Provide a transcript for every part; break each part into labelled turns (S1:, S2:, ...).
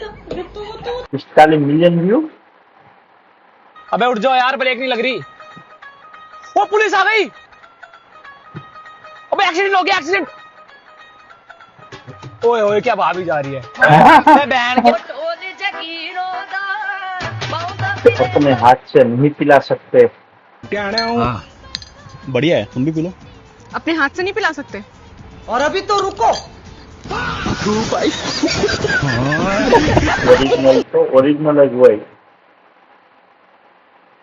S1: 45 million view.
S2: अबे उठ जाओ यार, ब्रेक नहीं लग रही। वो पुलिस आ गई। अबे एक्सीडेंट हो गया, एक्सीडेंट। ओए ओए क्या भाभी जा रही है। मैं बहन के
S1: अपने हाथ से नहीं पिला सकते।
S3: हाँ बढ़िया है, तुम भी पी लो।
S4: अपने हाथ से नहीं पिला सकते।
S5: और अभी तो रुको।
S1: ओरिजिनल तो ओरिजिनल જ હોય।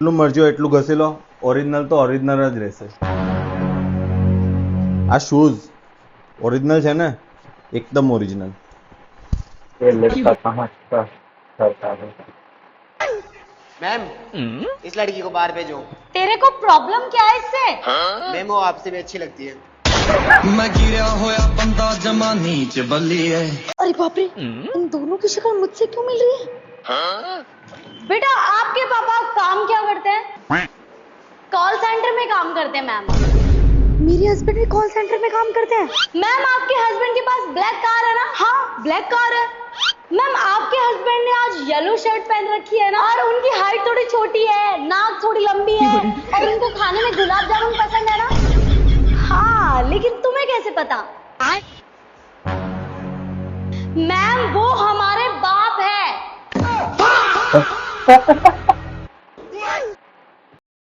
S6: જેટલું મરજી હોય એટલું ઘસી લો, ઓરિજિનલ તો ઓરિજિનલ જ રહેશે। આ શૂઝ ઓરિજિનલ છે ને, એકદમ ઓરિજિનલ।
S1: ये लड़का कहाँ का करता है।
S5: मैम इस लड़की को बाहर भेजो।
S7: तेरे को प्रॉब्लम क्या है इससे?
S5: मैम वो आपसे भी अच्छी लगती है।
S8: मैं गिरा होया बंदा जमा नीच बल्ली है।
S7: अरे बाप रे, इन दोनों की शक्ल मुझसे क्यों मिल रही है? बेटा आपके पापा काम क्या करते हैं? कॉल सेंटर में काम करते हैं मैम। मेरे हस्बैंड भी कॉल सेंटर में काम करते हैं। मैम आपके हस्बैंड के पास ब्लैक कार है ना? हाँ ब्लैक कार है। मैम आपके हस्बैंड ने आज येलो शर्ट पहन रखी है ना, और उनकी हाइट थोड़ी छोटी है, नाक थोड़ी लंबी है, और उनको खाने में गुलाब जामुन पसंद है ना? हाँ लेकिन तुम्हें कैसे पता? मैम वो हमारे बाप है।